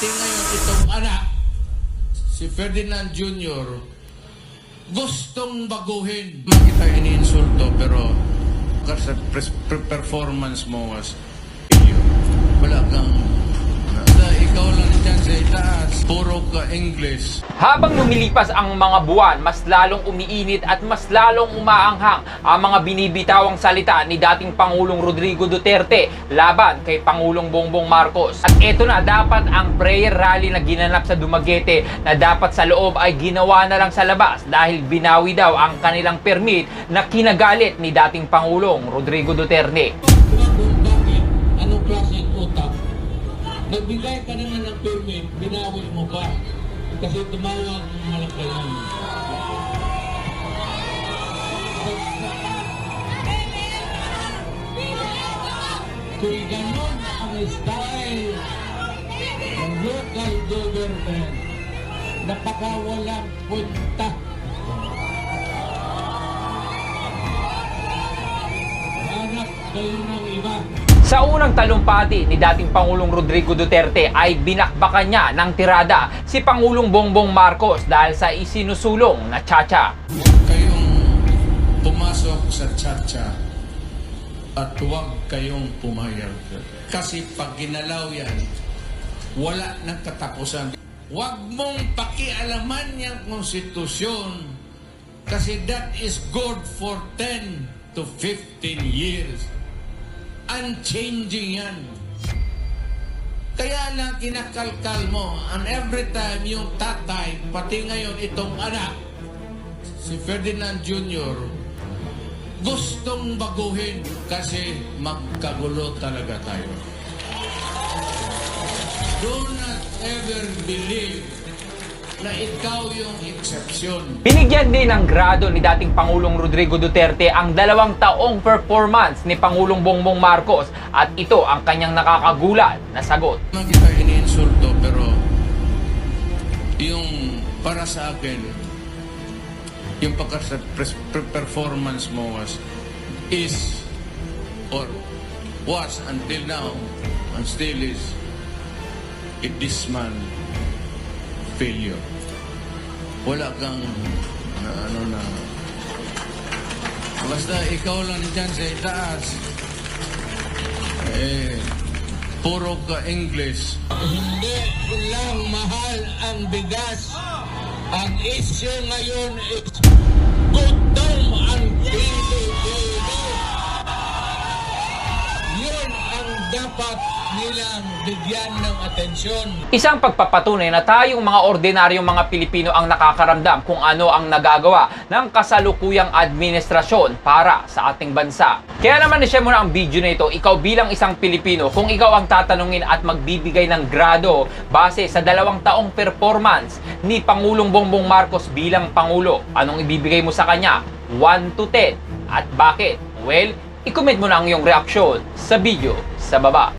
Pati ngayon itong anak, si Ferdinand Jr., gustong baguhin. Kita iniinsulto pero kasi performance mo was wala kang ikaw lang dyan sa itaas, puro ka English. Habang lumilipas ang mga buwan, mas lalong umiinit at mas lalong umaanghang ang mga binibitawang salita ni dating Pangulong Rodrigo Duterte laban kay Pangulong Bongbong Marcos. At eto na, dapat ang prayer rally na ginanap sa Dumaguete na dapat sa loob ay ginawa na lang sa labas dahil binawi daw ang kanilang permit na kinagalit ni dating Pangulong Rodrigo Duterte. Bakit? Anong klaseng utak? Nagbigay ka naman ng permit, binawi mo pa. Kasi tumawag ng malakayan. Kung ganon ang style ng local government, napakawalang punta. Hanap kayo ng iba. Sa unang talumpati ni dating Pangulong Rodrigo Duterte ay binakbakan niya ng tirada si Pangulong Bongbong Marcos dahil sa isinusulong na tsa-tsa. Huwag kayong pumasok sa tsa-tsa at huwag kayong pumayag. Kasi pag ginalaw yan, wala nang katapusan. Huwag mong pakialaman yung konstitusyon kasi that is good for 10 to 15 years. Unchanging yan. Kaya lang kinakalkal mo, and every time yung tatay, pati ngayon itong anak, si Ferdinand Jr., gustong baguhin kasi magkagulo talaga tayo. Do not ever believe na ikaw yung exception. Binigyan din ng grado ni dating Pangulong Rodrigo Duterte ang 2 taong performance ni Pangulong Bongbong Marcos at ito ang kanyang nakakagulat na sagot. Kita iniinsulto pero yung para sa akin, yung performance mo is or was until now and still is a dismal failure. Wala kang basta ikaw lang dyan sa itaas, puro ka English. Hindi lang mahal ang bigas. Ang issue ngayon is gutom ang Pilipino. Yun ang dapat nilang bigyan ng atensyon. Isang pagpapatunay na tayong mga ordinaryong mga Pilipino ang nakakaramdam kung ano ang nagagawa ng kasalukuyang administrasyon para sa ating bansa. Kaya naman i-share mo na ang video na ito, ikaw bilang isang Pilipino, kung ikaw ang tatanungin at magbibigay ng grado base sa 2 taong performance ni Pangulong Bongbong Marcos bilang Pangulo, anong ibibigay mo sa kanya? 1 to 10. At bakit? Well, i-comment mo na ang iyong reaksyon sa video sa baba.